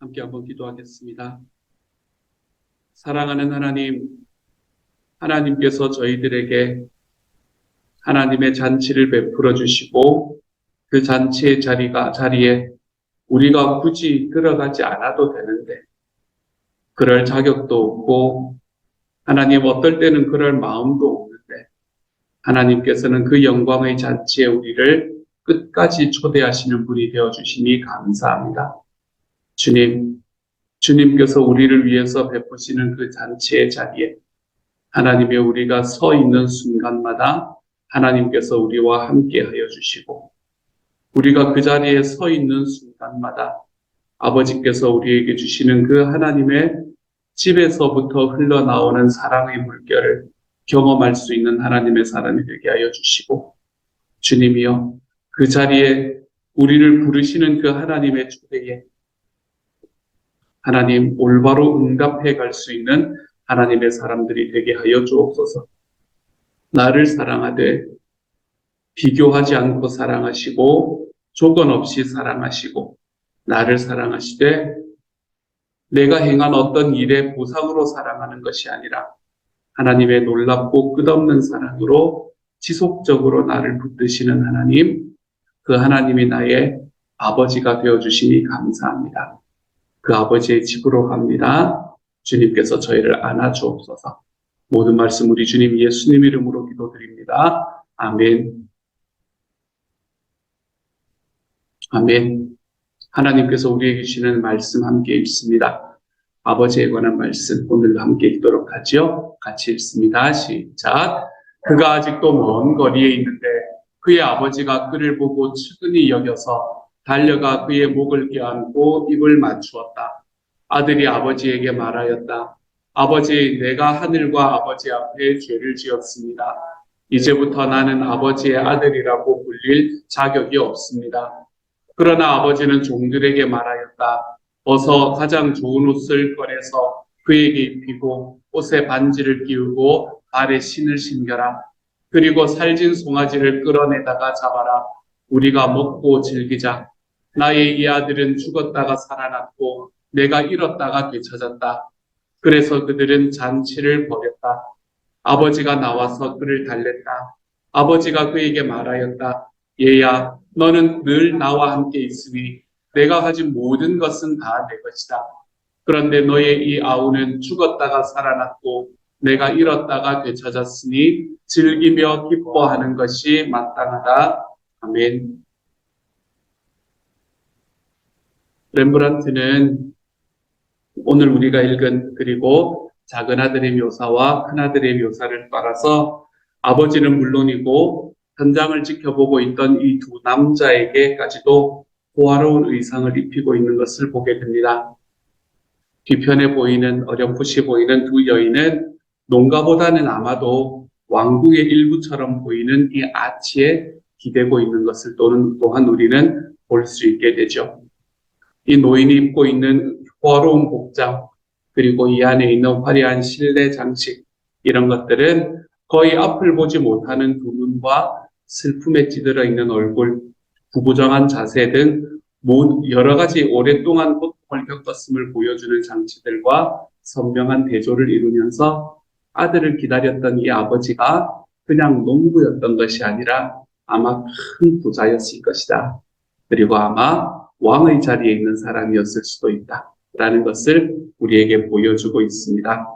함께 한번 기도하겠습니다. 사랑하는 하나님, 하나님께서 저희들에게 하나님의 잔치를 베풀어 주시고 그 잔치의 자리에 우리가 굳이 들어가지 않아도 되는데 그럴 자격도 없고 하나님 어떨 때는 그럴 마음도 없는데 하나님께서는 그 영광의 잔치에 우리를 끝까지 초대하시는 분이 되어주시니 감사합니다. 주님께서 우리를 위해서 베푸시는 그 잔치의 자리에 하나님의 우리가 서 있는 순간마다 하나님께서 우리와 함께 하여 주시고 우리가 그 자리에 서 있는 순간마다 아버지께서 우리에게 주시는 그 하나님의 집에서부터 흘러나오는 사랑의 물결을 경험할 수 있는 하나님의 사람이 되게 하여 주시고 주님이여 그 자리에 우리를 부르시는 그 하나님의 초대에 하나님 올바로 응답해 갈 수 있는 하나님의 사람들이 되게 하여 주옵소서. 나를 사랑하되 비교하지 않고 사랑하시고 조건 없이 사랑하시고 나를 사랑하시되 내가 행한 어떤 일의 보상으로 사랑하는 것이 아니라 하나님의 놀랍고 끝없는 사랑으로 지속적으로 나를 붙드시는 하나님, 그 하나님이 나의 아버지가 되어주시니 감사합니다. 그 아버지의 집으로 갑니다. 주님께서 저희를 안아주옵소서. 모든 말씀 우리 주님 예수님 이름으로 기도드립니다. 아멘. 아멘. 하나님께서 우리에게 주시는 말씀 함께 읽습니다. 아버지에 관한 말씀 오늘도 함께 읽도록 하죠. 같이 읽습니다. 시작. 그가 아직도 먼 거리에 있는데 그의 아버지가 그를 보고 측은히 여겨서 달려가 그의 목을 껴안고 입을 맞추었다. 아들이 아버지에게 말하였다. 아버지, 내가 하늘과 아버지 앞에 죄를 지었습니다. 이제부터 나는 아버지의 아들이라고 불릴 자격이 없습니다. 그러나 아버지는 종들에게 말하였다. 어서 가장 좋은 옷을 꺼내서 그에게 입히고 옷에 반지를 끼우고 발에 신을 신겨라. 그리고 살진 송아지를 끌어내다가 잡아라. 우리가 먹고 즐기자. 나의 이 아들은 죽었다가 살아났고 내가 잃었다가 되찾았다. 그래서 그들은 잔치를 벌였다. 아버지가 나와서 그를 달랬다. 아버지가 그에게 말하였다. 얘야, 너는 늘 나와 함께 있으니 내가 가진 모든 것은 다 내 것이다. 그런데 너의 이 아우는 죽었다가 살아났고 내가 잃었다가 되찾았으니 즐기며 기뻐하는 것이 마땅하다. 아멘. 렘브란트는 오늘 우리가 읽은 그리고 작은 아들의 묘사와 큰 아들의 묘사를 따라서 아버지는 물론이고 현장을 지켜보고 있던 이 두 남자에게까지도 호화로운 의상을 입히고 있는 것을 보게 됩니다. 뒤편에 보이는 어렴풋이 보이는 두 여인은 농가보다는 아마도 왕궁의 일부처럼 보이는 이 아치에 기대고 있는 것을 또한 우리는 볼 수 있게 되죠. 이 노인이 입고 있는 호화로운 복장 그리고 이 안에 있는 화려한 실내 장식 이런 것들은 거의 앞을 보지 못하는 두 눈과 슬픔에 찌들어 있는 얼굴, 구부정한 자세 등 여러 가지 오랫동안 고통을 겪었음을 보여주는 장치들과 선명한 대조를 이루면서 아들을 기다렸던 이 아버지가 그냥 농부였던 것이 아니라 아마 큰 부자였을 것이다. 그리고 아마 왕의 자리에 있는 사람이었을 수도 있다. 라는 것을 우리에게 보여주고 있습니다.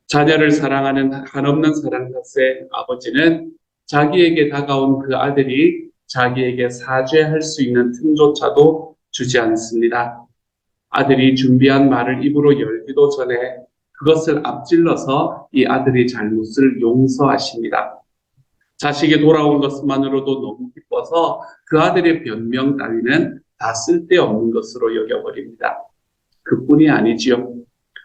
자녀를 사랑하는 한없는 사랑 탓에 아버지는 자기에게 다가온 그 아들이 자기에게 사죄할 수 있는 틈조차도 주지 않습니다. 아들이 준비한 말을 입으로 열기도 전에 그것을 앞질러서 이 아들의 잘못을 용서하십니다. 자식이 돌아온 것만으로도 너무 기뻐서 그 아들의 변명 따위는 다 쓸데없는 것으로 여겨버립니다. 그뿐이 아니지요.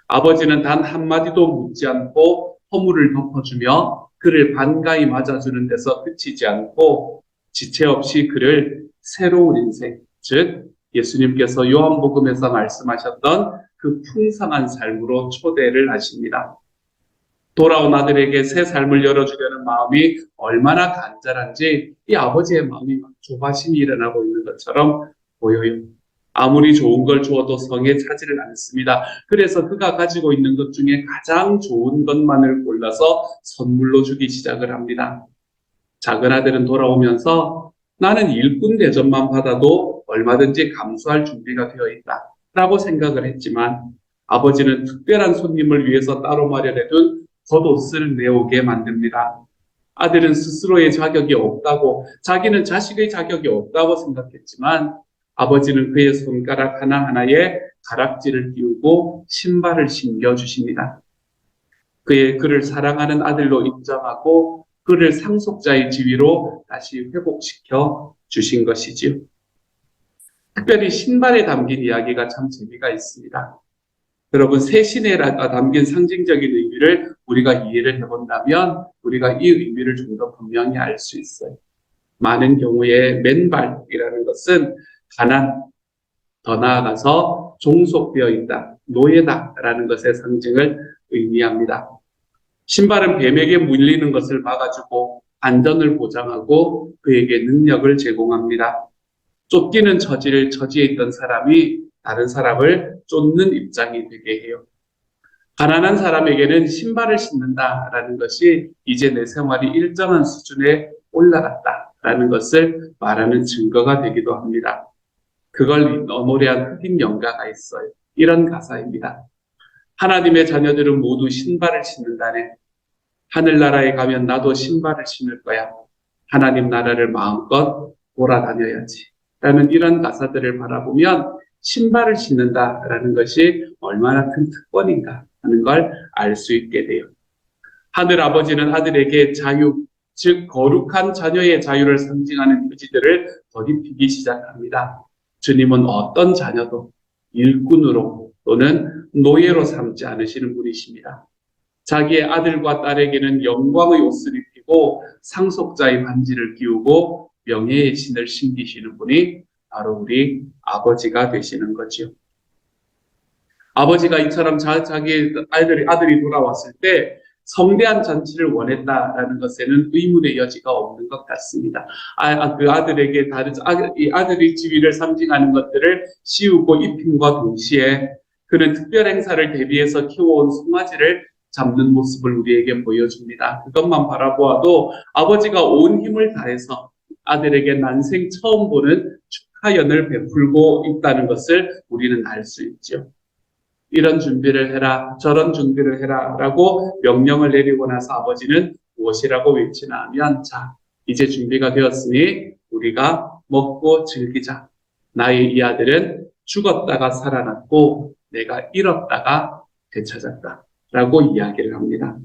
아버지는 단 한마디도 묻지 않고 허물을 덮어주며 그를 반가이 맞아주는 데서 그치지 않고 지체 없이 그를 새로운 인생, 즉 예수님께서 요한복음에서 말씀하셨던 그 풍성한 삶으로 초대를 하십니다. 돌아온 아들에게 새 삶을 열어주려는 마음이 얼마나 간절한지 이 아버지의 마음이 조바심이 일어나고 있는 것처럼 보여요. 아무리 좋은 걸 주어도 성에 차지를 않습니다. 그래서 그가 가지고 있는 것 중에 가장 좋은 것만을 골라서 선물로 주기 시작을 합니다. 작은 아들은 돌아오면서 나는 일꾼 대접만 받아도 얼마든지 감수할 준비가 되어 있다 라고 생각을 했지만 아버지는 특별한 손님을 위해서 따로 마련해둔 겉옷을 내오게 만듭니다. 아들은 스스로의 자격이 없다고, 자기는 자식의 자격이 없다고 생각했지만 아버지는 그의 손가락 하나하나에 가락지를 띄우고 신발을 신겨주십니다. 그를 사랑하는 아들로 인정하고 그를 상속자의 지위로 다시 회복시켜 주신 것이지요. 특별히 신발에 담긴 이야기가 참 재미가 있습니다. 여러분, 새 신에 담긴 상징적인 의미를 우리가 이해를 해본다면 우리가 이 의미를 좀 더 분명히 알 수 있어요. 많은 경우에 맨발이라는 것은 가난, 더 나아가서 종속되어 있다, 노예다라는 것의 상징을 의미합니다. 신발은 뱀에게 물리는 것을 막아주고 안전을 보장하고 그에게 능력을 제공합니다. 쫓기는 처지에 있던 사람이 다른 사람을 쫓는 입장이 되게 해요. 가난한 사람에게는 신발을 신는다라는 것이 이제 내 생활이 일정한 수준에 올라갔다라는 것을 말하는 증거가 되기도 합니다. 그걸 노래한 흑인 연가가 있어요. 이런 가사입니다. 하나님의 자녀들은 모두 신발을 신는다네. 하늘나라에 가면 나도 신발을 신을 거야. 하나님 나라를 마음껏 돌아다녀야지. 라는 이런 가사들을 바라보면 신발을 신는다라는 것이 얼마나 큰 특권인가 하는 걸 알 수 있게 돼요. 하늘 아버지는 아들에게 자유, 즉 거룩한 자녀의 자유를 상징하는 표지들을 덧입히기 시작합니다. 주님은 어떤 자녀도 일꾼으로 또는 노예로 삼지 않으시는 분이십니다. 자기의 아들과 딸에게는 영광의 옷을 입히고 상속자의 반지를 끼우고 명예의 신을 신기시는 분이 바로 우리 아버지가 되시는 거지요. 아버지가 이처럼 자기 아들이 돌아왔을 때 성대한 잔치를 원했다라는 것에는 의문의 여지가 없는 것 같습니다. 그 아들에게 아들의 지위를 상징하는 것들을 씌우고 입힘과 동시에 그는 특별 행사를 대비해서 키워온 송아지를 잡는 모습을 우리에게 보여줍니다. 그것만 바라보아도 아버지가 온 힘을 다해서 아들에게 난생 처음 보는 축하연을 베풀고 있다는 것을 우리는 알 수 있죠. 이런 준비를 해라, 저런 준비를 해라 라고 명령을 내리고 나서 아버지는 무엇이라고 외치나 하면, 자, 이제 준비가 되었으니 우리가 먹고 즐기자. 나의 이 아들은 죽었다가 살아났고 내가 잃었다가 되찾았다 라고 이야기를 합니다.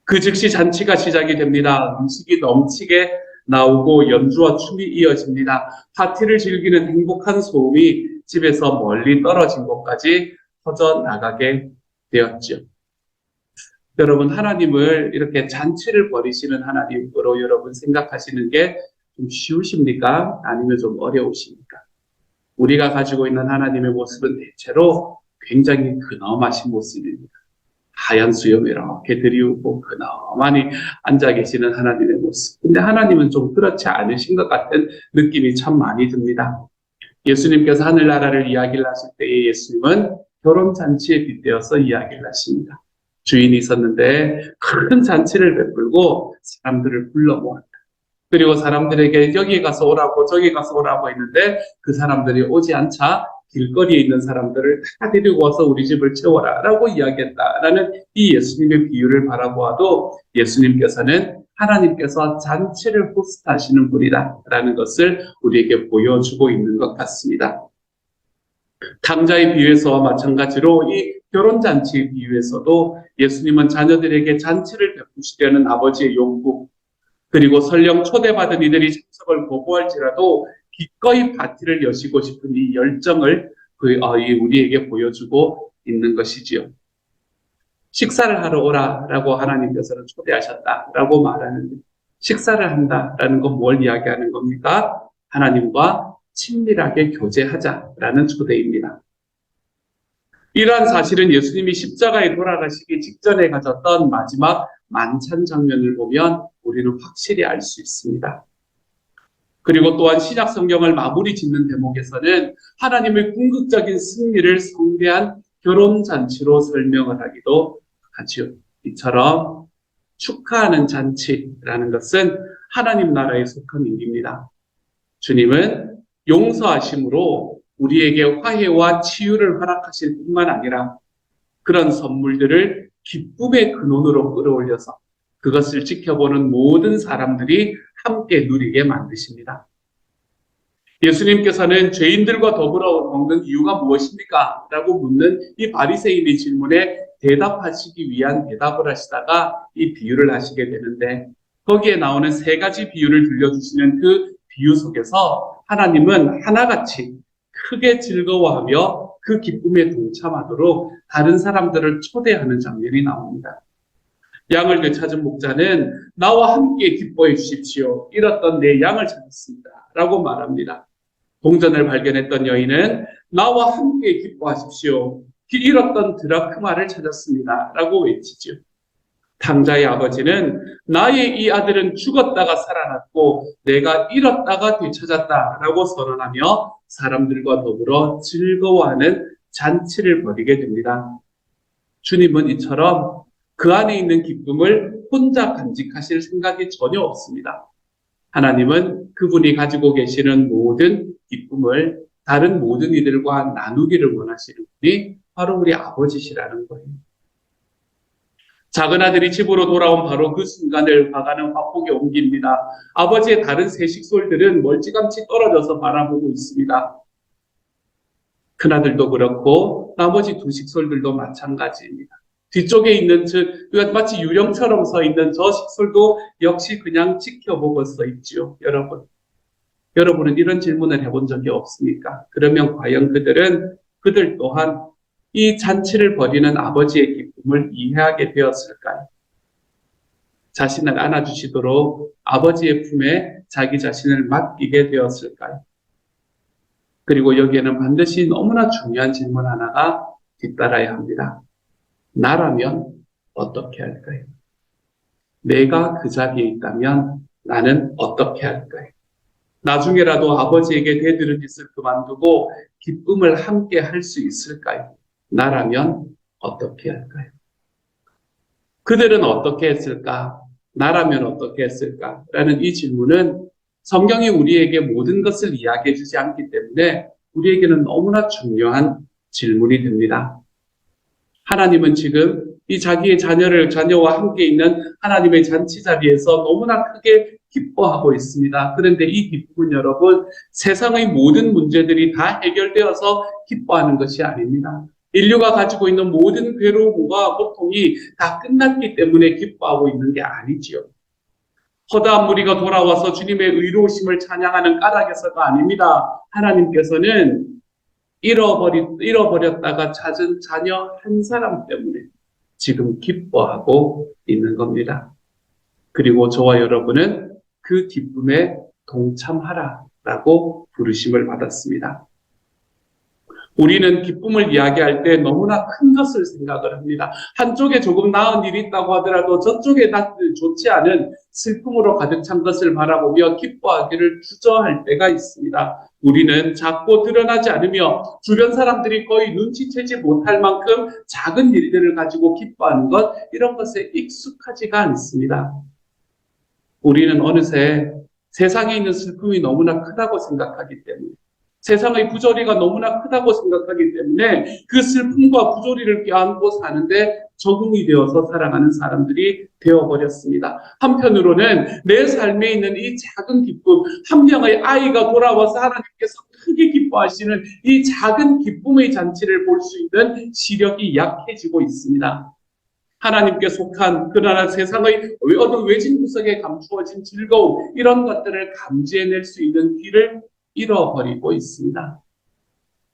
그 즉시 잔치가 시작이 됩니다. 음식이 넘치게 나오고 연주와 춤이 이어집니다. 파티를 즐기는 행복한 소음이 집에서 멀리 떨어진 곳까지 퍼져나가게 되었죠. 여러분, 하나님을 이렇게 잔치를 벌이시는 하나님으로 여러분 생각하시는 게 좀 쉬우십니까? 아니면 좀 어려우십니까? 우리가 가지고 있는 하나님의 모습은 대체로 굉장히 근엄하신 모습입니다. 하얀 수염 이렇게 들이우고 근엄하니 앉아 계시는 하나님의 모습. 근데 하나님은 좀 그렇지 않으신 것 같은 느낌이 참 많이 듭니다. 예수님께서 하늘나라를 이야기를 하실 때에 예수님은 결혼잔치에 빗대어서 이야기를 하십니다. 주인이 있었는데 큰 잔치를 베풀고 사람들을 불러 모았다. 그리고 사람들에게 여기 가서 오라고 저기 가서 오라고 했는데 그 사람들이 오지 않자 길거리에 있는 사람들을 다 데리고 와서 우리 집을 채워라 라고 이야기했다라는 이 예수님의 비유를 바라보아도 예수님께서는 하나님께서 잔치를 호스트하시는 분이다라는 것을 우리에게 보여주고 있는 것 같습니다. 탕자의 비유에서와 마찬가지로 이 결혼잔치의 비유에서도 예수님은 자녀들에게 잔치를 베푸시려는 아버지의 욕구, 그리고 설령 초대받은 이들이 참석을 거부할지라도 기꺼이 파티를 여시고 싶은 이 열정을 우리에게 보여주고 있는 것이지요. 식사를 하러 오라라고 하나님께서는 초대하셨다라고 말하는데, 식사를 한다라는 건 뭘 이야기하는 겁니까? 하나님과 친밀하게 교제하자라는 초대입니다. 이러한 사실은 예수님이 십자가에 돌아가시기 직전에 가졌던 마지막 만찬 장면을 보면 우리는 확실히 알 수 있습니다. 그리고 또한 신약 성경을 마무리 짓는 대목에서는 하나님의 궁극적인 승리를 성대한 결혼잔치로 설명을 하기도 하죠. 이처럼 축하하는 잔치라는 것은 하나님 나라에 속한 일입니다. 주님은 용서하심으로 우리에게 화해와 치유를 허락하실 뿐만 아니라 그런 선물들을 기쁨의 근원으로 끌어올려서 그것을 지켜보는 모든 사람들이 함께 누리게 만드십니다. 예수님께서는 죄인들과 더불어 먹는 이유가 무엇입니까? 라고 묻는 이 바리새인의 질문에 대답하시기 위한 대답을 하시다가 이 비유를 하시게 되는데, 거기에 나오는 세 가지 비유를 들려주시는 그 비유 속에서 하나님은 하나같이 크게 즐거워하며 그 기쁨에 동참하도록 다른 사람들을 초대하는 장면이 나옵니다. 양을 되찾은 목자는 나와 함께 기뻐해 주십시오. 잃었던 내 양을 찾았습니다. 라고 말합니다. 동전을 발견했던 여인은 나와 함께 기뻐하십시오. 잃었던 드라크마를 찾았습니다. 라고 외치죠. 탕자의 아버지는 나의 이 아들은 죽었다가 살아났고 내가 잃었다가 되찾았다 라고 선언하며 사람들과 더불어 즐거워하는 잔치를 벌이게 됩니다. 주님은 이처럼 그 안에 있는 기쁨을 혼자 간직하실 생각이 전혀 없습니다. 하나님은 그분이 가지고 계시는 모든 기쁨을 다른 모든 이들과 나누기를 원하시는 분이 바로 우리 아버지시라는 거예요. 작은 아들이 집으로 돌아온 바로 그 순간을 화가는 화폭에 옮깁니다. 아버지의 다른 세 식솔들은 멀찌감치 떨어져서 바라보고 있습니다. 큰아들도 그렇고 나머지 두 식솔들도 마찬가지입니다. 뒤쪽에 있는 마치 유령처럼 서 있는 저 식솔도 역시 그냥 지켜보고 서 있지요. 여러분은 이런 질문을 해본 적이 없습니까? 그러면 과연 그들 또한 이 잔치를 벌이는 아버지의 기쁨을 이해하게 되었을까요? 자신을 안아주시도록 아버지의 품에 자기 자신을 맡기게 되었을까요? 그리고 여기에는 반드시 너무나 중요한 질문 하나가 뒤따라야 합니다. 나라면 어떻게 할까요? 내가 그 자리에 있다면 나는 어떻게 할까요? 나중에라도 아버지에게 대들은 짓을 그만두고 기쁨을 함께 할 수 있을까요? 나라면 어떻게 할까요? 그들은 어떻게 했을까? 나라면 어떻게 했을까? 라는 이 질문은 성경이 우리에게 모든 것을 이야기해 주지 않기 때문에 우리에게는 너무나 중요한 질문이 됩니다. 하나님은 지금 이 자기의 자녀와 함께 있는 하나님의 잔치 자리에서 너무나 크게 기뻐하고 있습니다. 그런데 이 기쁨은 여러분, 세상의 모든 문제들이 다 해결되어서 기뻐하는 것이 아닙니다. 인류가 가지고 있는 모든 괴로움과 고통이 다 끝났기 때문에 기뻐하고 있는 게 아니지요. 허다한 무리가 돌아와서 주님의 의로우심을 찬양하는 까닭에서가 아닙니다. 하나님께서는 잃어버렸다가 찾은 자녀 한 사람 때문에 지금 기뻐하고 있는 겁니다. 그리고 저와 여러분은 그 기쁨에 동참하라라고 부르심을 받았습니다. 우리는 기쁨을 이야기할 때 너무나 큰 것을 생각을 합니다. 한쪽에 조금 나은 일이 있다고 하더라도 저쪽에 좋지 않은 슬픔으로 가득 찬 것을 바라보며 기뻐하기를 주저할 때가 있습니다. 우리는 작고 드러나지 않으며 주변 사람들이 거의 눈치채지 못할 만큼 작은 일들을 가지고 기뻐하는 것, 이런 것에 익숙하지가 않습니다. 우리는 어느새 세상에 있는 슬픔이 너무나 크다고 생각하기 때문에, 세상의 부조리가 너무나 크다고 생각하기 때문에 그 슬픔과 부조리를 껴안고 사는데 적응이 되어서 살아가는 사람들이 되어버렸습니다. 한편으로는 내 삶에 있는 이 작은 기쁨, 한 명의 아이가 돌아와서 하나님께서 크게 기뻐하시는 이 작은 기쁨의 잔치를 볼 수 있는 시력이 약해지고 있습니다. 하나님께 속한 그러나 세상의 어떤 외진 구석에 감추어진 즐거움, 이런 것들을 감지해낼 수 있는 길을 잃어버리고 있습니다.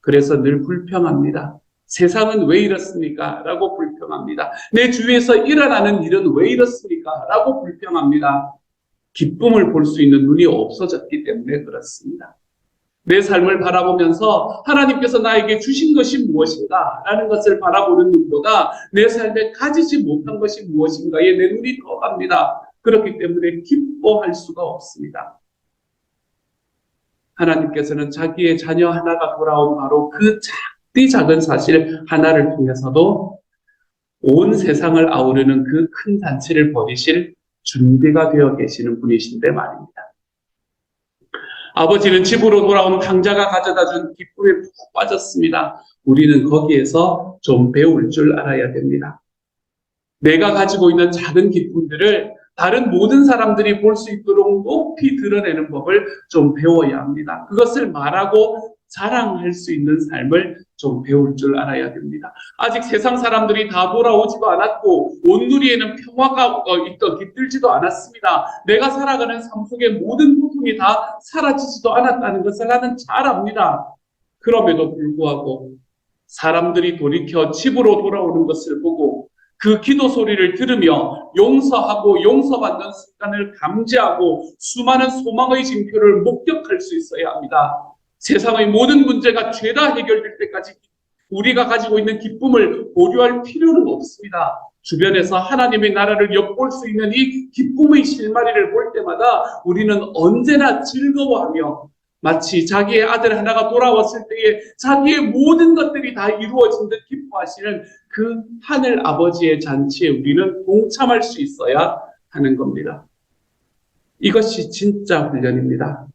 그래서 늘 불평합니다. 세상은 왜 이렇습니까? 라고 불평합니다. 내 주위에서 일어나는 일은 왜 이렇습니까? 라고 불평합니다. 기쁨을 볼 수 있는 눈이 없어졌기 때문에 그렇습니다. 내 삶을 바라보면서 하나님께서 나에게 주신 것이 무엇인가? 라는 것을 바라보는 눈보다 내 삶에 가지지 못한 것이 무엇인가에 내 눈이 더 갑니다. 그렇기 때문에 기뻐할 수가 없습니다. 하나님께서는 자기의 자녀 하나가 돌아온 바로 그 작은 사실 하나를 통해서도 온 세상을 아우르는 그 큰 잔치를 벌이실 준비가 되어 계시는 분이신데 말입니다. 아버지는 집으로 돌아온 당자가 가져다 준 기쁨에 푹 빠졌습니다. 우리는 거기에서 좀 배울 줄 알아야 됩니다. 내가 가지고 있는 작은 기쁨들을 다른 모든 사람들이 볼 수 있도록 높이 드러내는 법을 좀 배워야 합니다. 그것을 말하고 자랑할 수 있는 삶을 좀 배울 줄 알아야 됩니다. 아직 세상 사람들이 다 돌아오지도 않았고 온누리에는 평화가 깃들지도 않았습니다. 내가 살아가는 삶 속에 모든 고통이 다 사라지지도 않았다는 것을 나는 잘 압니다. 그럼에도 불구하고 사람들이 돌이켜 집으로 돌아오는 것을 보고 그 기도 소리를 들으며 용서하고 용서받는 순간을 감지하고 수많은 소망의 징표를 목격할 수 있어야 합니다. 세상의 모든 문제가 죄다 해결될 때까지 우리가 가지고 있는 기쁨을 보류할 필요는 없습니다. 주변에서 하나님의 나라를 엿볼 수 있는 이 기쁨의 실마리를 볼 때마다 우리는 언제나 즐거워하며 마치 자기의 아들 하나가 돌아왔을 때에 자기의 모든 것들이 다 이루어진 듯 기뻐하시는 그 하늘 아버지의 잔치에 우리는 동참할 수 있어야 하는 겁니다. 이것이 진짜 훈련입니다.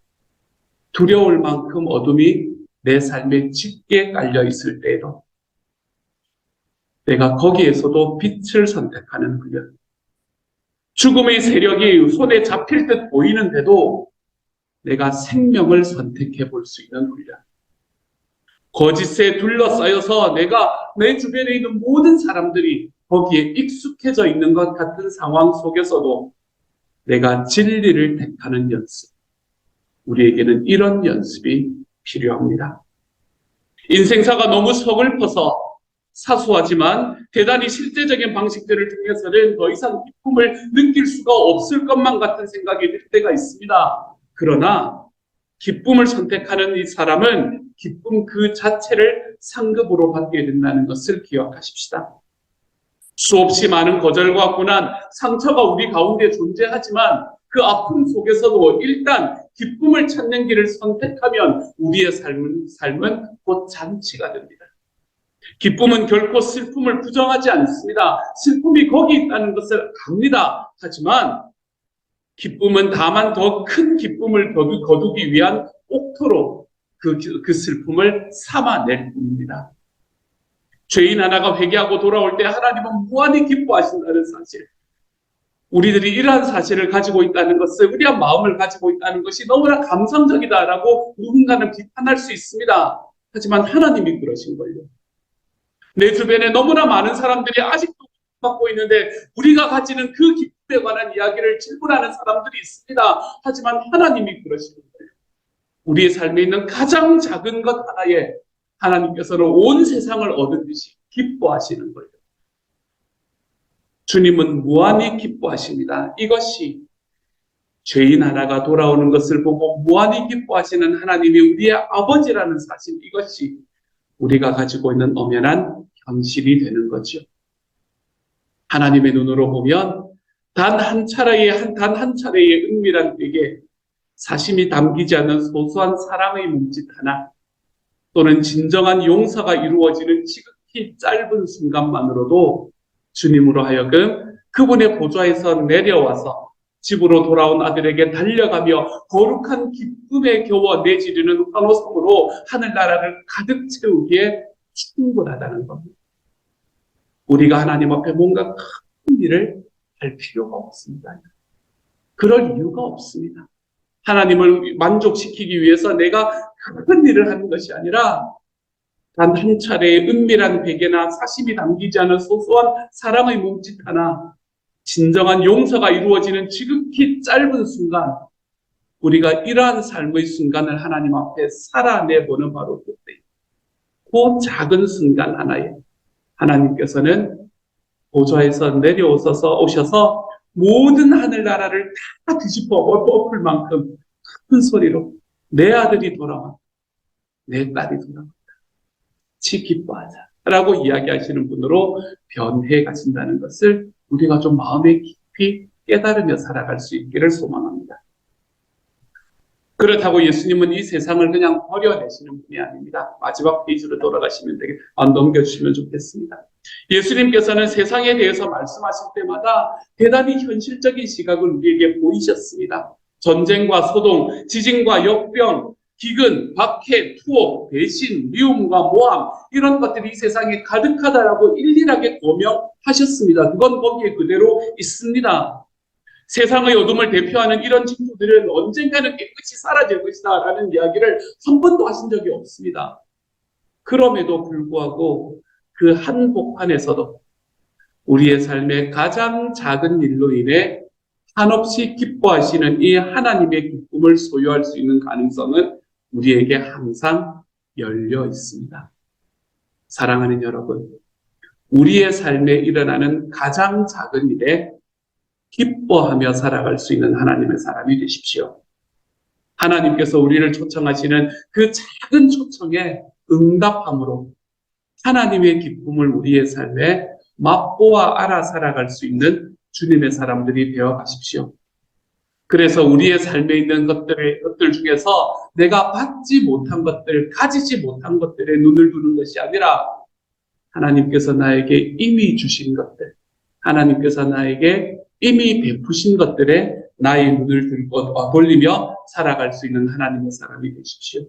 두려울 만큼 어둠이 내 삶에 짙게 깔려 있을 때에도 내가 거기에서도 빛을 선택하는 훈련. 죽음의 세력이 손에 잡힐 듯 보이는데도 내가 생명을 선택해 볼 수 있는 훈련. 거짓에 둘러싸여서 내가 내 주변에 있는 모든 사람들이 거기에 익숙해져 있는 것 같은 상황 속에서도 내가 진리를 택하는 연습. 우리에게는 이런 연습이 필요합니다. 인생사가 너무 서글퍼서 사소하지만 대단히 실제적인 방식들을 통해서는 더 이상 기쁨을 느낄 수가 없을 것만 같은 생각이 들 때가 있습니다. 그러나 기쁨을 선택하는 이 사람은 기쁨 그 자체를 상급으로 받게 된다는 것을 기억하십시다. 수없이 많은 거절과 고난, 상처가 우리 가운데 존재하지만 그 아픔 속에서도 일단 기쁨을 찾는 길을 선택하면 우리의 삶은 곧 잔치가 됩니다. 기쁨은 결코 슬픔을 부정하지 않습니다. 슬픔이 거기 있다는 것을 압니다. 하지만 기쁨은 다만 더 큰 기쁨을 거두기 위한 옥토로 그 슬픔을 삼아낼 뿐입니다. 죄인 하나가 회개하고 돌아올 때 하나님은 무한히 기뻐하신다는 사실. 우리들이 이러한 사실을 가지고 있다는 것을, 우리의 마음을 가지고 있다는 것이 너무나 감상적이다라고 누군가는 비판할 수 있습니다. 하지만 하나님이 그러신 거예요. 내 주변에 너무나 많은 사람들이 아직도 받고 있는데 우리가 가지는 그 기쁨에 관한 이야기를 질문하는 사람들이 있습니다. 하지만 하나님이 그러시는 거예요. 우리의 삶에 있는 가장 작은 것 하나에 하나님께서는 온 세상을 얻으듯이 기뻐하시는 거예요. 주님은 무한히 기뻐하십니다. 이것이 죄인 하나가 돌아오는 것을 보고 무한히 기뻐하시는 하나님이 우리의 아버지라는 사실, 이것이 우리가 가지고 있는 엄연한 현실이 되는 거죠. 하나님의 눈으로 보면 단 한 차례의 은밀한 벽에 사심이 담기지 않는 소소한 사랑의 몸짓 하나, 또는 진정한 용서가 이루어지는 지극히 짧은 순간만으로도 주님으로 하여금 그분의 보좌에서 내려와서 집으로 돌아온 아들에게 달려가며 거룩한 기쁨에 겨워 내지르는 환호성으로 하늘나라를 가득 채우기에 충분하다는 겁니다. 우리가 하나님 앞에 뭔가 큰 일을 할 필요가 없습니다. 그럴 이유가 없습니다. 하나님을 만족시키기 위해서 내가 큰 일을 하는 것이 아니라 단 한 차례의 은밀한 베개나 사심이 담기지 않은 소소한 사랑의 몸짓 하나, 진정한 용서가 이루어지는 지극히 짧은 순간, 우리가 이러한 삶의 순간을 하나님 앞에 살아내보는 바로 그때, 그 작은 순간 하나에 하나님께서는 보좌에서 내려오셔서 모든 하늘나라를 다 뒤집어 엎을 만큼 큰 소리로 내 아들이 돌아와, 내 딸이 돌아와, 같이 기뻐하자 라고 이야기하시는 분으로 변해 가신다는 것을 우리가 좀 마음에 깊이 깨달으며 살아갈 수 있기를 소망합니다. 그렇다고 예수님은 이 세상을 그냥 버려내시는 분이 아닙니다. 마지막 페이지로 돌아가시면 넘겨주시면 좋겠습니다. 예수님께서는 세상에 대해서 말씀하실 때마다 대단히 현실적인 시각을 우리에게 보이셨습니다. 전쟁과 소동, 지진과 역병, 기근, 박해, 투옥, 배신, 미움과 모함 이런 것들이 이 세상에 가득하다라고 일일하게 고명하셨습니다. 그건 거기에 그대로 있습니다. 세상의 어둠을 대표하는 이런 징조들은 언젠가는 깨끗이 사라질 것이다 라는 이야기를 한 번도 하신 적이 없습니다. 그럼에도 불구하고 그 한복판에서도 우리의 삶의 가장 작은 일로 인해 한없이 기뻐하시는 이 하나님의 기쁨을 소유할 수 있는 가능성은 우리에게 항상 열려 있습니다. 사랑하는 여러분, 우리의 삶에 일어나는 가장 작은 일에 기뻐하며 살아갈 수 있는 하나님의 사람이 되십시오. 하나님께서 우리를 초청하시는 그 작은 초청에 응답함으로 하나님의 기쁨을 우리의 삶에 맛보아 알아 살아갈 수 있는 주님의 사람들이 되어 가십시오. 그래서 우리의 삶에 있는 것들 중에서 내가 받지 못한 것들, 가지지 못한 것들에 눈을 두는 것이 아니라 하나님께서 나에게 이미 주신 것들, 하나님께서 나에게 이미 베푸신 것들에 나의 눈을 돌리며 살아갈 수 있는 하나님의 사람이 되십시오.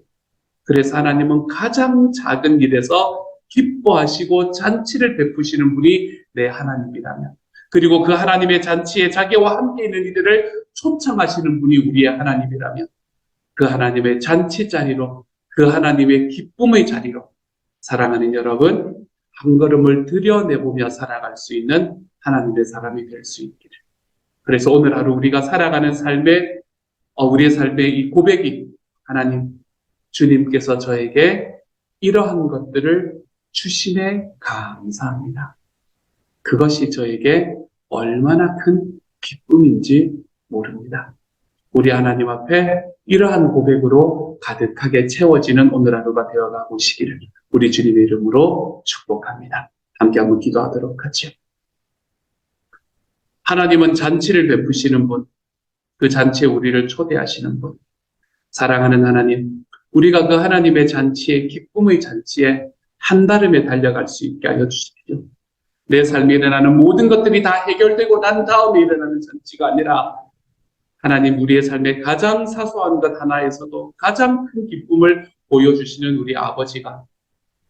그래서 하나님은 가장 작은 일에서 기뻐하시고 잔치를 베푸시는 분이 내 하나님이라면, 그리고 그 하나님의 잔치에 자기와 함께 있는 이들을 초청하시는 분이 우리의 하나님이라면, 그 하나님의 잔치 자리로, 그 하나님의 기쁨의 자리로 사랑하는 여러분, 한 걸음을 들여내보며 살아갈 수 있는 하나님의 사람이 될 수 있기를. 그래서 오늘 하루 우리가 살아가는 우리의 삶의 이 고백이, 하나님, 주님께서 저에게 이러한 것들을 주심에 감사합니다. 그것이 저에게 얼마나 큰 기쁨인지 모릅니다. 우리 하나님 앞에 이러한 고백으로 가득하게 채워지는 오늘 하루가 되어가 보시기를 우리 주님의 이름으로 축복합니다. 함께 한번 기도하도록 하죠. 하나님은 잔치를 베푸시는 분, 그 잔치에 우리를 초대하시는 분, 사랑하는 하나님, 우리가 그 하나님의 잔치에, 기쁨의 잔치에 한달음에 달려갈 수 있게 하여 주십시오. 내 삶에 일어나는 모든 것들이 다 해결되고 난 다음에 일어나는 잔치가 아니라 하나님, 우리의 삶의 가장 사소한 것 하나에서도 가장 큰 기쁨을 보여주시는 우리 아버지가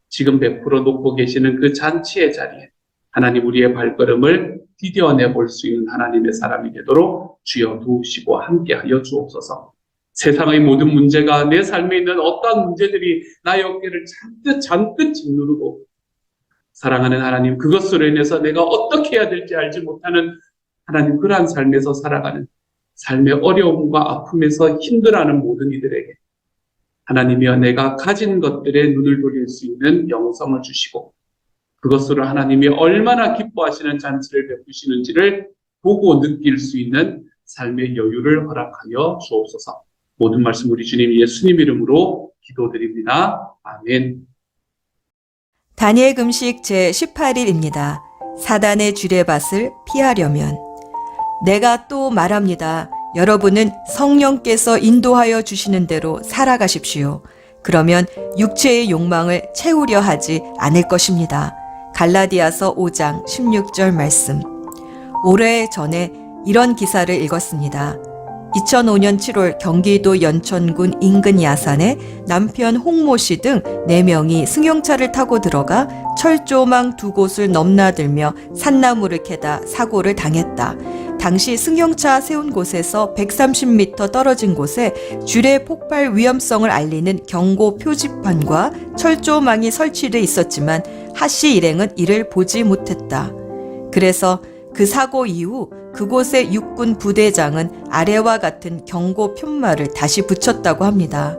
지금 베풀어 놓고 계시는 그 잔치의 자리에 하나님, 우리의 발걸음을 디뎌내 볼 수 있는 하나님의 사람이 되도록 주여 도우시고 함께하여 주옵소서. 세상의 모든 문제가, 내 삶에 있는 어떠한 문제들이 나의 어깨를 잔뜩 짓누르고, 사랑하는 하나님, 그것으로 인해서 내가 어떻게 해야 될지 알지 못하는 하나님, 그러한 삶에서 살아가는, 삶의 어려움과 아픔에서 힘들어하는 모든 이들에게 하나님이여, 내가 가진 것들에 눈을 돌릴 수 있는 영성을 주시고, 그것으로 하나님이 얼마나 기뻐하시는 잔치를 베푸시는지를 보고 느낄 수 있는 삶의 여유를 허락하여 주옵소서. 모든 말씀 우리 주님 예수님 이름으로 기도드립니다. 아멘. 다니엘 금식 제18일입니다. 사단의 주례밭을 피하려면. 내가 또 말합니다. 여러분은 성령께서 인도하여 주시는 대로 살아가십시오. 그러면 육체의 욕망을 채우려 하지 않을 것입니다. 갈라디아서 5장 16절 말씀. 오래 전에 이런 기사를 읽었습니다. 2005년 7월 경기도 연천군 인근 야산에 남편 홍모 씨 등 4명이 승용차를 타고 들어가 철조망 2곳을 넘나들며 산나무를 캐다 사고를 당했다. 당시 승용차 세운 곳에서 130m 떨어진 곳에 주례 폭발 위험성을 알리는 경고 표지판과 철조망이 설치돼 있었지만 하씨 일행은 이를 보지 못했다. 그래서 그 사고 이후 그곳의 육군 부대장은 아래와 같은 경고 편말을 다시 붙였다고 합니다.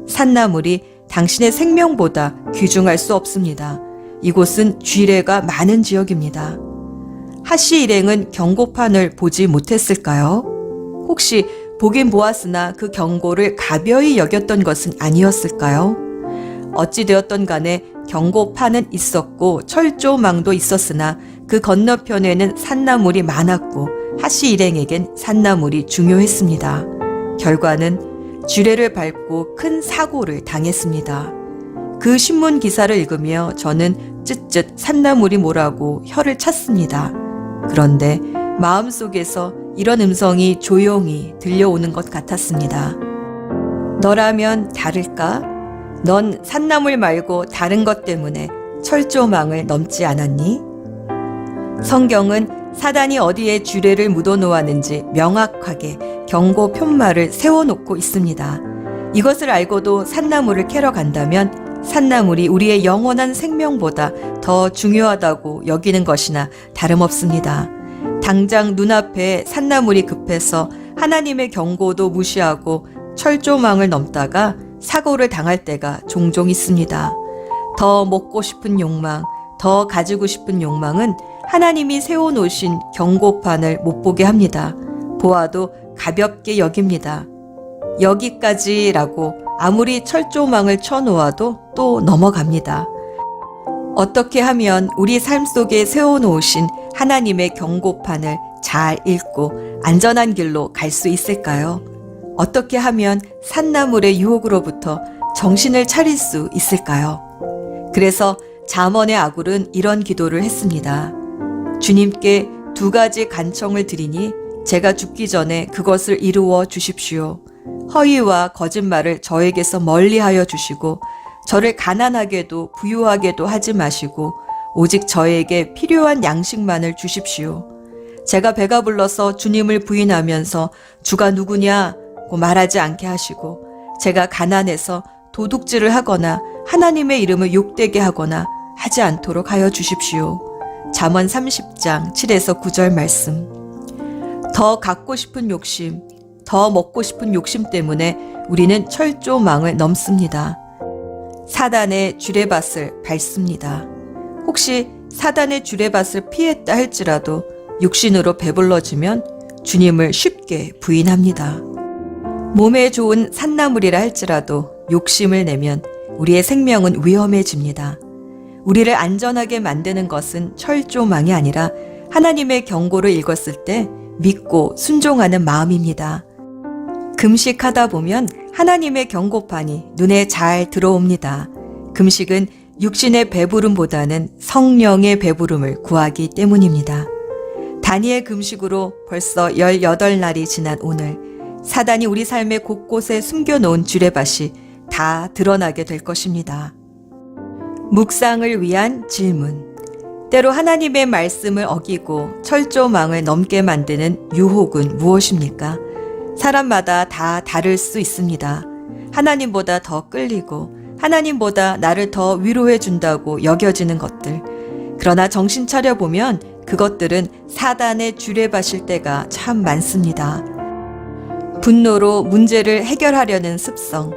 산나물이 당신의 생명보다 귀중할 수 없습니다. 이곳은 쥐레가 많은 지역입니다. 하씨 일행은 경고판을 보지 못했을까요? 혹시 보긴 보았으나 그 경고를 가벼이 여겼던 것은 아니었을까요? 어찌되었던 간에 경고판은 있었고 철조망도 있었으나 그 건너편에는 산나물이 많았고 하씨 일행에겐 산나물이 중요했습니다. 결과는 주례를 밟고 큰 사고를 당했습니다. 그 신문 기사를 읽으며 저는 쯧쯧 산나물이 뭐라고 혀를 찼습니다. 그런데 마음속에서 이런 음성이 조용히 들려오는 것 같았습니다. 너라면 다를까? 넌 산나물 말고 다른 것 때문에 철조망을 넘지 않았니? 성경은 사단이 어디에 주례를 묻어놓았는지 명확하게 경고 편말을 세워놓고 있습니다. 이것을 알고도 산나물을 캐러 간다면 산나물이 우리의 영원한 생명보다 더 중요하다고 여기는 것이나 다름없습니다. 당장 눈앞에 산나물이 급해서 하나님의 경고도 무시하고 철조망을 넘다가 사고를 당할 때가 종종 있습니다. 더 먹고 싶은 욕망, 더 가지고 싶은 욕망은 하나님이 세워놓으신 경고판을 못 보게 합니다. 보아도 가볍게 여깁니다. 여기까지라고 아무리 철조망을 쳐놓아도 또 넘어갑니다. 어떻게 하면 우리 삶 속에 세워놓으신 하나님의 경고판을 잘 읽고 안전한 길로 갈 수 있을까요? 어떻게 하면 산나물의 유혹으로부터 정신을 차릴 수 있을까요? 그래서 잠언의 아굴은 이런 기도를 했습니다. 주님께 2가지 간청을 드리니 제가 죽기 전에 그것을 이루어 주십시오. 허위와 거짓말을 저에게서 멀리하여 주시고 저를 가난하게도 부유하게도 하지 마시고 오직 저에게 필요한 양식만을 주십시오. 제가 배가 불러서 주님을 부인하면서 주가 누구냐고 말하지 않게 하시고 제가 가난해서 도둑질을 하거나 하나님의 이름을 욕되게 하거나 하지 않도록 하여 주십시오. 잠언 30장 7에서 9절 말씀. 더 갖고 싶은 욕심, 더 먹고 싶은 욕심 때문에 우리는 철조망을 넘습니다. 사단의 주례밭을 밟습니다. 혹시 사단의 주례밭을 피했다 할지라도 육신으로 배불러지면 주님을 쉽게 부인합니다. 몸에 좋은 산나물이라 할지라도 욕심을 내면 우리의 생명은 위험해집니다. 우리를 안전하게 만드는 것은 철조망이 아니라 하나님의 경고를 읽었을 때 믿고 순종하는 마음입니다. 금식하다 보면 하나님의 경고판이 눈에 잘 들어옵니다. 금식은 육신의 배부름보다는 성령의 배부름을 구하기 때문입니다. 다니엘 금식으로 벌써 18날이 지난 오늘 사단이 우리 삶의 곳곳에 숨겨놓은 주례밭이 다 드러나게 될 것입니다. 묵상을 위한 질문. 때로 하나님의 말씀을 어기고 철조망을 넘게 만드는 유혹은 무엇입니까? 사람마다 다 다를 수 있습니다. 하나님보다 더 끌리고 하나님보다 나를 더 위로해 준다고 여겨지는 것들. 그러나 정신 차려 보면 그것들은 사단의 주례밭일 때가 참 많습니다. 분노로 문제를 해결하려는 습성,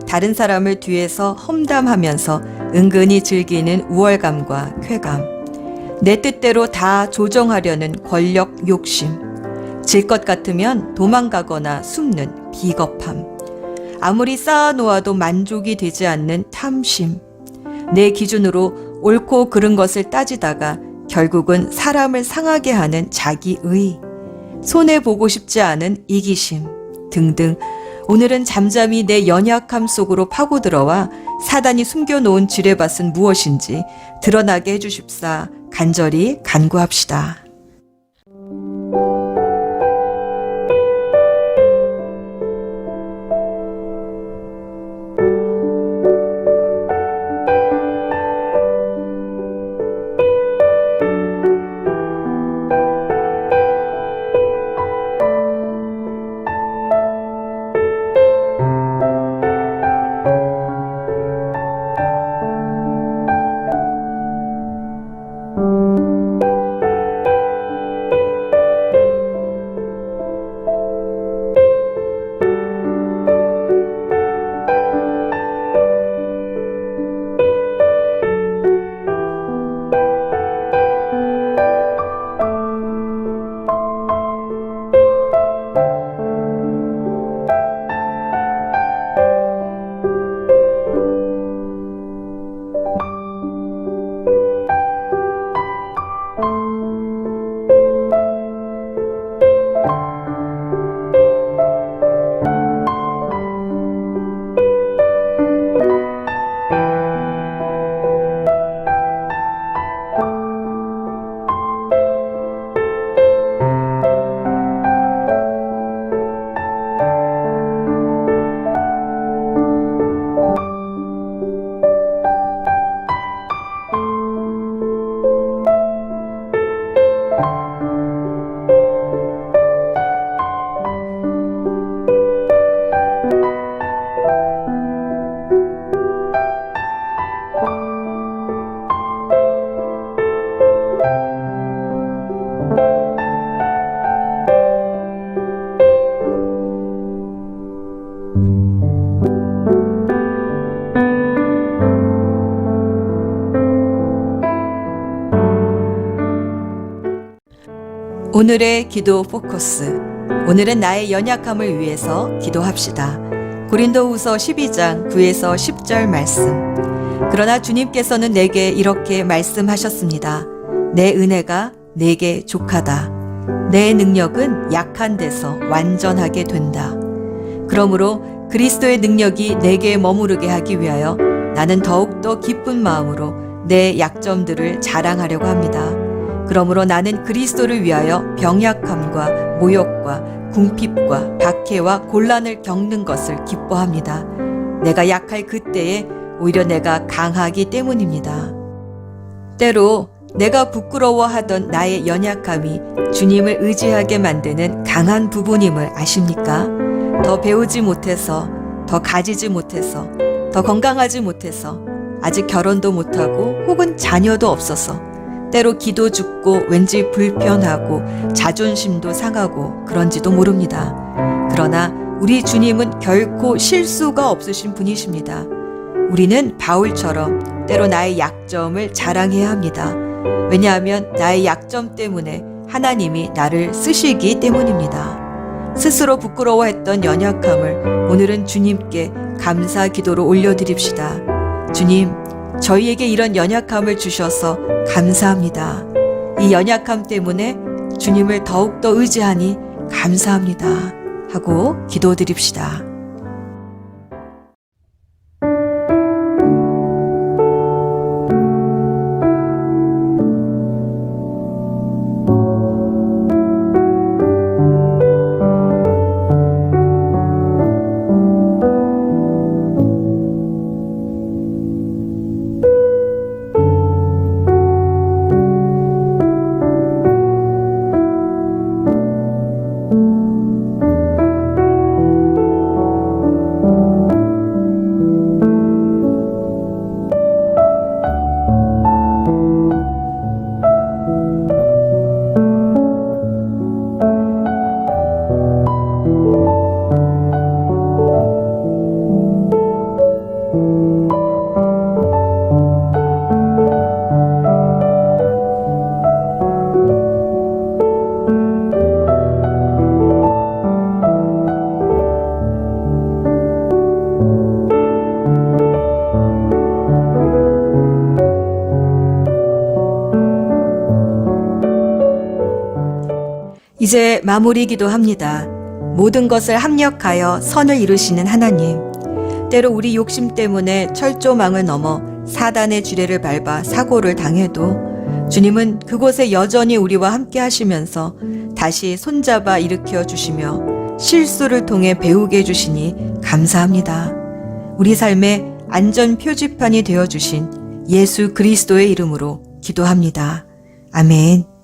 다른 사람을 뒤에서 험담하면서 은근히 즐기는 우월감과 쾌감, 내 뜻대로 다 조정하려는 권력 욕심, 질 것 같으면 도망가거나 숨는 비겁함, 아무리 쌓아놓아도 만족이 되지 않는 탐심, 내 기준으로 옳고 그른 것을 따지다가 결국은 사람을 상하게 하는 자기의, 손해보고 싶지 않은 이기심 등등. 오늘은 잠잠히 내 연약함 속으로 파고들어와 사단이 숨겨놓은 지뢰밭은 무엇인지 드러나게 해주십사 간절히 간구합시다. 오늘의 기도 포커스. 오늘은 나의 연약함을 위해서 기도합시다. 고린도후서 12장 9에서 10절 말씀. 그러나 주님께서는 내게 이렇게 말씀하셨습니다. 내 은혜가 내게 족하다. 내 능력은 약한 데서 완전하게 된다. 그러므로 그리스도의 능력이 내게 머무르게 하기 위하여 나는 더욱더 기쁜 마음으로 내 약점들을 자랑하려고 합니다. 그러므로 나는 그리스도를 위하여 병약함과 모욕과 궁핍과 박해와 곤란을 겪는 것을 기뻐합니다. 내가 약할 그때에 오히려 내가 강하기 때문입니다. 때로 내가 부끄러워하던 나의 연약함이 주님을 의지하게 만드는 강한 부분임을 아십니까? 더 배우지 못해서, 더 가지지 못해서, 더 건강하지 못해서, 아직 결혼도 못하고 혹은 자녀도 없어서 때로 기도 죽고 왠지 불편하고 자존심도 상하고 그런지도 모릅니다. 그러나 우리 주님은 결코 실수가 없으신 분이십니다. 우리는 바울처럼 때로 나의 약점을 자랑해야 합니다. 왜냐하면 나의 약점 때문에 하나님이 나를 쓰시기 때문입니다. 스스로 부끄러워했던 연약함을 오늘은 주님께 감사 기도로 올려드립시다. 주님, 저희에게 이런 연약함을 주셔서 감사합니다. 이 연약함 때문에 주님을 더욱더 의지하니 감사합니다. 하고 기도드립시다. 이제 마무리 기도합니다. 모든 것을 합력하여 선을 이루시는 하나님. 때로 우리 욕심 때문에 철조망을 넘어 사단의 지뢰를 밟아 사고를 당해도 주님은 그곳에 여전히 우리와 함께 하시면서 다시 손잡아 일으켜 주시며 실수를 통해 배우게 해주시니 감사합니다. 우리 삶의 안전 표지판이 되어주신 예수 그리스도의 이름으로 기도합니다. 아멘.